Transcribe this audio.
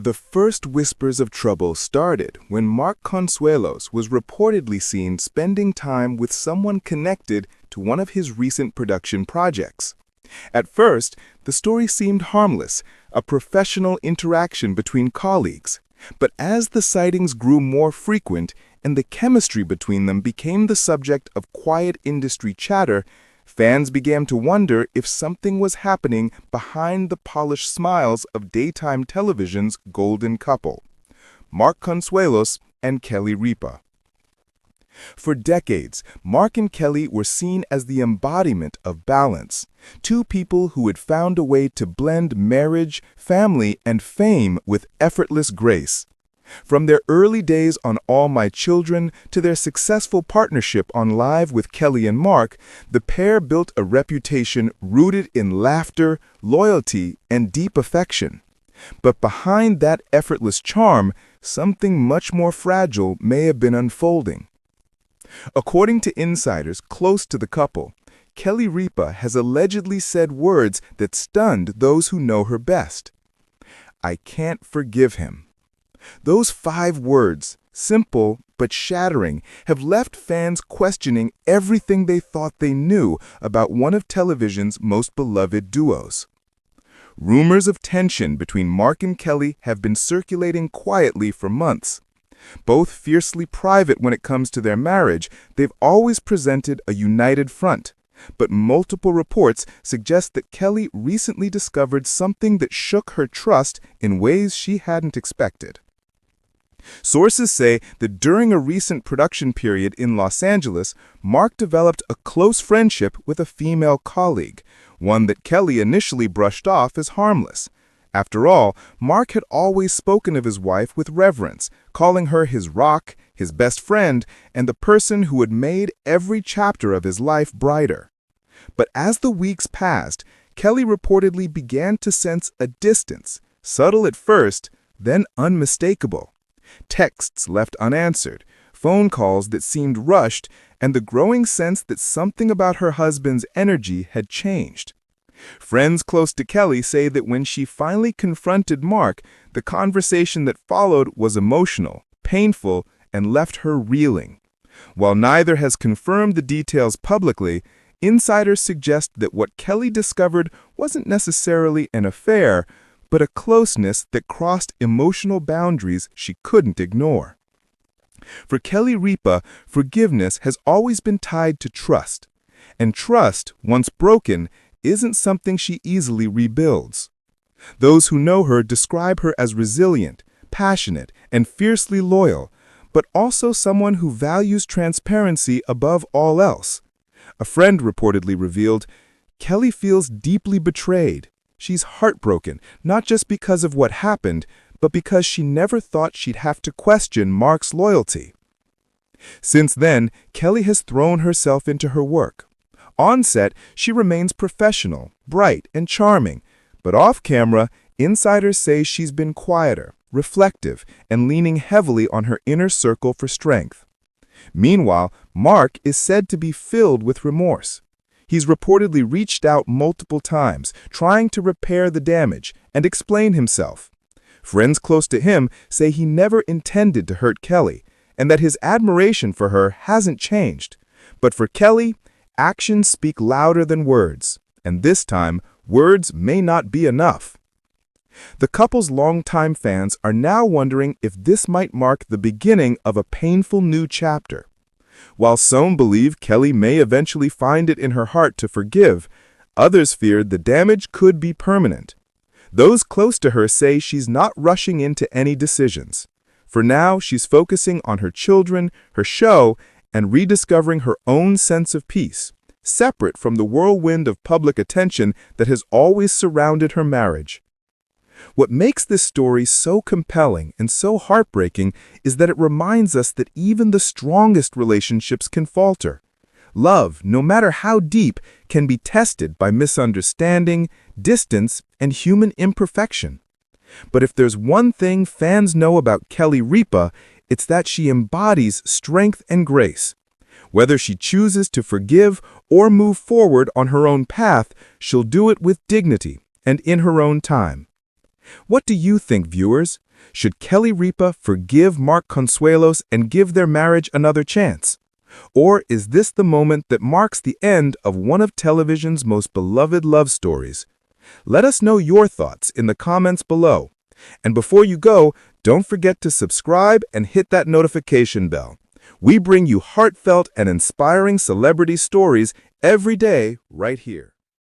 The first whispers of trouble started when Mark Consuelos was reportedly seen spending time with someone connected to one of his recent production projects. At first, the story seemed harmless, a professional interaction between colleagues. But as the sightings grew more frequent and the chemistry between them became the subject of quiet industry chatter, fans began to wonder if something was happening behind the polished smiles of daytime television's golden couple, Mark Consuelos and Kelly Ripa. For decades, Mark and Kelly were seen as the embodiment of balance, two people who had found a way to blend marriage, family, and fame with effortless grace. From their early days on All My Children to their successful partnership on Live with Kelly and Mark, the pair built a reputation rooted in laughter, loyalty, and deep affection. But behind that effortless charm, something much more fragile may have been unfolding. According to insiders close to the couple, Kelly Ripa has allegedly said words that stunned those who know her best. "I can't forgive him." Those 5 words, simple but shattering, have left fans questioning everything they thought they knew about one of television's most beloved duos. Rumors of tension between Mark and Kelly have been circulating quietly for months. Both fiercely private when it comes to their marriage, they've always presented a united front. But multiple reports suggest that Kelly recently discovered something that shook her trust in ways she hadn't expected. Sources say that during a recent production period in Los Angeles, Mark developed a close friendship with a female colleague, one that Kelly initially brushed off as harmless. After all, Mark had always spoken of his wife with reverence, calling her his rock, his best friend, and the person who had made every chapter of his life brighter. But as the weeks passed, Kelly reportedly began to sense a distance, subtle at first, then unmistakable. Texts left unanswered, phone calls that seemed rushed, and the growing sense that something about her husband's energy had changed. Friends close to Kelly say that when she finally confronted Mark, the conversation that followed was emotional, painful, and left her reeling. While neither has confirmed the details publicly, insiders suggest that what Kelly discovered wasn't necessarily an affair, but a closeness that crossed emotional boundaries she couldn't ignore. For Kelly Ripa, forgiveness has always been tied to trust, and trust, once broken, isn't something she easily rebuilds. Those who know her describe her as resilient, passionate, and fiercely loyal, but also someone who values transparency above all else. A friend reportedly revealed, "Kelly feels deeply betrayed. She's heartbroken, not just because of what happened, but because she never thought she'd have to question Mark's loyalty." Since then, Kelly has thrown herself into her work. On set, she remains professional, bright, and charming, but off-camera, insiders say she's been quieter, reflective, and leaning heavily on her inner circle for strength. Meanwhile, Mark is said to be filled with remorse. He's reportedly reached out multiple times, trying to repair the damage and explain himself. Friends close to him say he never intended to hurt Kelly, and that his admiration for her hasn't changed. But for Kelly, actions speak louder than words, and this time, words may not be enough. The couple's longtime fans are now wondering if this might mark the beginning of a painful new chapter. While some believe Kelly may eventually find it in her heart to forgive, others feared the damage could be permanent. Those close to her say she's not rushing into any decisions. For now, she's focusing on her children, her show, and rediscovering her own sense of peace, separate from the whirlwind of public attention that has always surrounded her marriage. What makes this story so compelling and so heartbreaking is that it reminds us that even the strongest relationships can falter. Love, no matter how deep, can be tested by misunderstanding, distance, and human imperfection. But if there's one thing fans know about Kelly Ripa, it's that she embodies strength and grace. Whether she chooses to forgive or move forward on her own path, she'll do it with dignity and in her own time. What do you think, viewers? Should Kelly Ripa forgive Mark Consuelos and give their marriage another chance? Or is this the moment that marks the end of one of television's most beloved love stories? Let us know your thoughts in the comments below. And before you go, don't forget to subscribe and hit that notification bell. We bring you heartfelt and inspiring celebrity stories every day right here.